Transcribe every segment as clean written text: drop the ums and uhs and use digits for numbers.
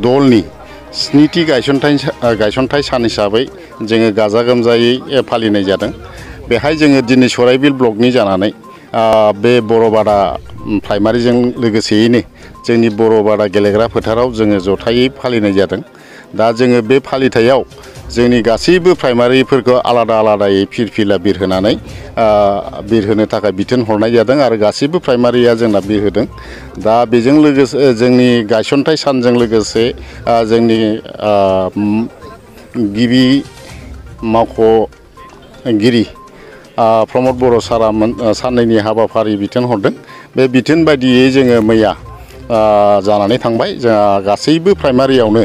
दलनि स्निथि गायसनथाय सान हिसाबै जोङो गाजा गोमजायै फालिनाय जादों। बेहाय जोङो दिनै सराइबिल ब्लकनि जानानै बे बर'बादा प्राइमारिजों लोगोसेयैनो जोंनि बर'बादा गेलेग्रा फोथाराव जोङो जथायै फालिनाय जादों। दा जोङो बे फालिथायाव जोंनि गासैबो प्राइमारिफोरखौ आलादा आलादायै फिरफिला बिरहोनानै बिरहोनो थाखाय बिथोन हरनाय जादों आरो गासैबो प्राइमारिया जोंना बिरहोदों। दा बेजों लोगोसे जोंनि गायसनथाय सानजों लोगोसे जोंनि गिबि मावख'गिरि प्रमद बर' सारा साननैनि हाबाफारि बिथोन हरदों। बे बिथोन बायदियै जोङो मैया जानानै थांबाय। जोंहा गासैबो प्राइमारियावनो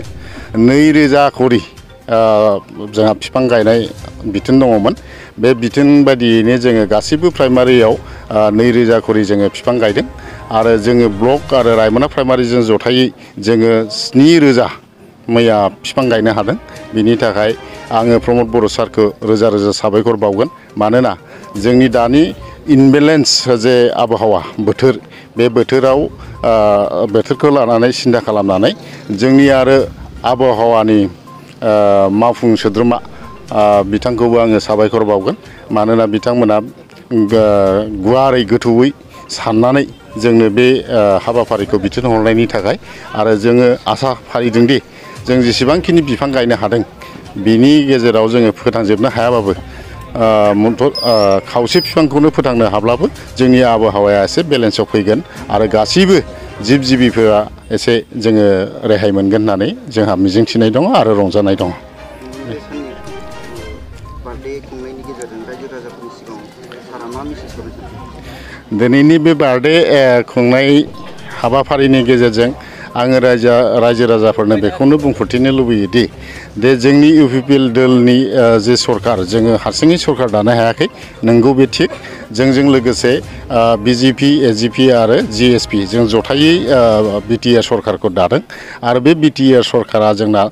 2000 खरि जोंहा बिफां गायनाय बिथोन दङमोन। बे बिथोन बायदियैनो जोङो गासैबो प्राइमारियाव 2000 खरि जोङो बिफां गायदों आरो जोङो ब्लक आरो रायमना प्राइमारिजों जथायै जोङो 7000 मैया बिफां गायनो हादों। बिनि थाखाय आङो प्रमद बर' सारखौ रोजा रोजा साबायखर बावगोन। मानोना जोंनि दानि इनबेलेन्स जे आबहावा बोथोर, बे बोथोरखौ लानानै सिन्था खालामनानै जोंनि आरो आबहावानि मावफुं सोद्रोमा बिथांखौबो आङो साबायखर बावगोन। मानोना बिथांमोना गुवारै गोथौयै साननानै जोंनो बे हाबाफारिखौ बिथोन हरनायनि थाखाय आरो जोङो आसा फारिदोंदि जों जेसेबांखिनि बिफां गायनो हादों बिनि गेजेराव जोङो फोथांजोबनो हायाबाबो खावसे बिफांखौनो फोथांनो हाब्लाबो जोंनि आबहावाया एसे बेलेन्सआव फैगोन आरो गासैबो जिब जिबिफोरा एसे जोङो रेहाय मोनगोन होननानै जोंहा मिजिंथिनाय दङ आरो रंजानाय दङ। दिनैनि बे बार्थडे खुंनाय हाबाफारिनि गेजेरजों आङो रायजो राजाफोरनो बेखौनो बुंफोरथिनो लुबैयोदि जोंनि इउपिपिएल दोलनि जे सरकार, जोङो हारसिङै सरकार दानो हायाखै, नंगौ बे थिग। जोंजों लोगोसे बिजेपि, एजिपि आरो जिएसपि जों जथायै बिटिआर सरकारखौ दादों आरो बे बिटिआर सरकारा जोंना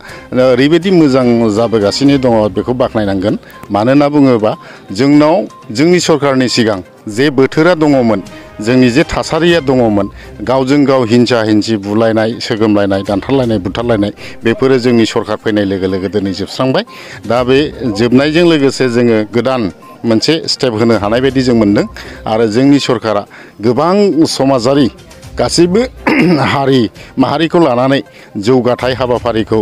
ओरैबायदि मोजां जाबोगासिनो दङ, बेखौ बाख्नायनांगोन। मानो होनना बुङोबा जोंनाव जोंनि सरकारनि सिगां जे बोथोरा दङमोन, जोंनि जे थासारिया दङमोन, गावजों गाव हिंसा हिंसि बुलायनाय, सोगोमलायनाय, दानथारलायनाय, बुथारलायनाय, बेफोरो जोंनि सरकार फैनाय लोगो लोगो दिनै जोबस्रांबाय। दा बे जोबनायजों लोगोसे जोङो गोदान मोनसे स्टेप होनो हानाय बायदि जों मोनदों आरो जोंनि सरकारा गोबां समाजारि गासैबो हारि माहारिखौ लानानै जौगाथाय हाबाफारिखौ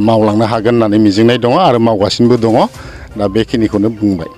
मावलांनो हागोन होननानै मिजिंनाय दङ आरो मावगासिनोबो दङ। दा बेखिनिखौनो बुंबाय।